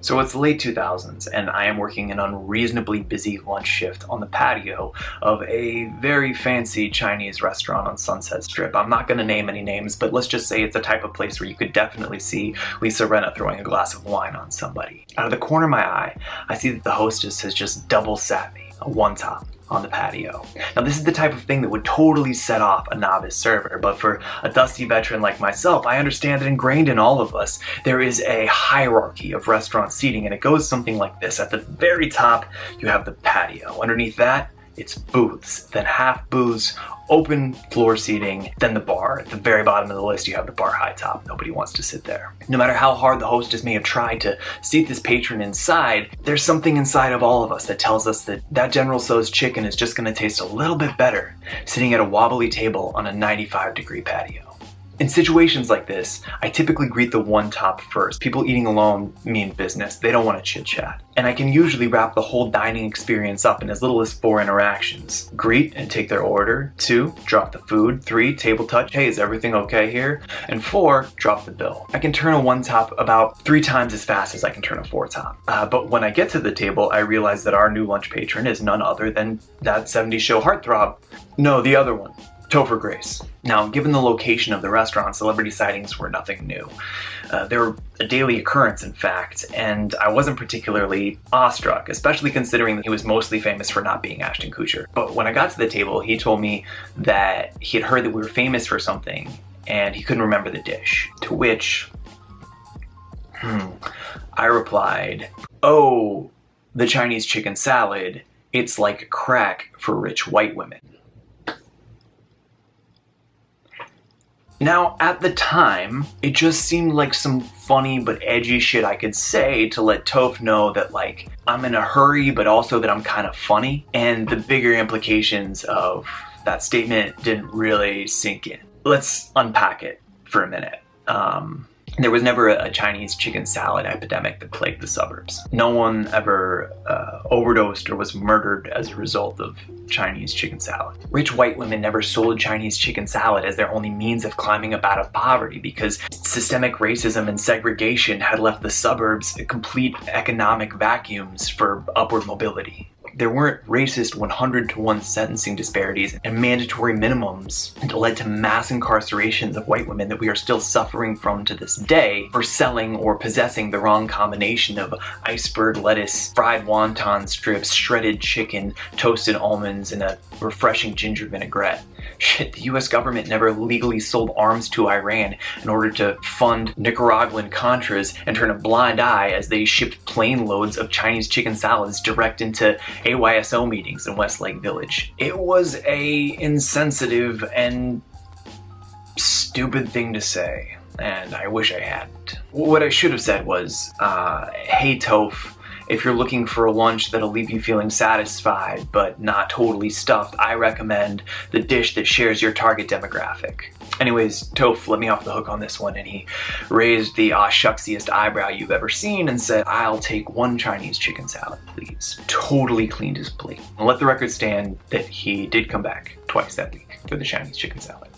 So it's the late 2000s, and I am working an unreasonably busy lunch shift on the patio of a very fancy Chinese restaurant on Sunset Strip. I'm not going to name any names, but let's just say it's a type of place where you could definitely see Lisa Rinna throwing a glass of wine on somebody. Out of the corner of my eye, I see that the hostess has just double sat me, a one top, on the patio. Now this is the type of thing that would totally set off a novice server, but for a dusty veteran like myself, I understand that ingrained in all of us, there is a hierarchy of restaurant seating, and it goes something like this. At the very top, you have the patio. Underneath that, it's booths, then half booths, open floor seating, then the bar. At the very bottom of the list, you have the bar high top. Nobody wants to sit there. No matter how hard the hostess may have tried to seat this patron inside, there's something inside of all of us that tells us that that General Tso's chicken is just going to taste a little bit better sitting at a wobbly table on a 95-degree patio. In situations like this, I typically greet the one top first. People eating alone mean business. They don't want to chit chat. And I can usually wrap the whole dining experience up in as little as 4 interactions. Greet and take their order. 2, drop the food. 3, table touch. Hey, is everything okay here? And 4, drop the bill. I can turn a one top about 3 times as fast as I can turn a 4 top. But when I get to the table, I realize that our new lunch patron is none other than that 70s show heartthrob. No, the other one. Topher Grace. Now, given the location of the restaurant, celebrity sightings were nothing new. They were a daily occurrence, in fact, and I wasn't particularly awestruck, especially considering that he was mostly famous for not being Ashton Kutcher. But when I got to the table, he told me that he had heard that we were famous for something, and he couldn't remember the dish. To which, I replied, "Oh, the Chinese chicken salad. It's like crack for rich white women." Now, at the time, it just seemed like some funny but edgy shit I could say to let Toph know that, like, I'm in a hurry, but also that I'm kind of funny. And the bigger implications of that statement didn't really sink in. Let's unpack it for a minute. There was never a Chinese chicken salad epidemic that plagued the suburbs. No one ever overdosed or was murdered as a result of Chinese chicken salad. Rich white women never sold Chinese chicken salad as their only means of climbing up out of poverty because systemic racism and segregation had left the suburbs complete economic vacuums for upward mobility. There weren't racist 100-to-1 sentencing disparities and mandatory minimums that led to mass incarcerations of white women that we are still suffering from to this day for selling or possessing the wrong combination of iceberg lettuce, fried wonton strips, shredded chicken, toasted almonds, and a refreshing ginger vinaigrette. Shit, the US government never legally sold arms to Iran in order to fund Nicaraguan Contras and turn a blind eye as they shipped plane loads of Chinese chicken salads direct into AYSO meetings in Westlake Village. It was a insensitive and stupid thing to say, and I wish I hadn't. What I should have said was, hey Toph, if you're looking for a lunch that'll leave you feeling satisfied but not totally stuffed, I recommend the dish that shares your target demographic. Anyways, Toph let me off the hook on this one, and he raised the shucksiest eyebrow you've ever seen and said, "I'll take 1 Chinese chicken salad, please." Totally cleaned his plate. And let the record stand that he did come back twice that week for the Chinese chicken salad.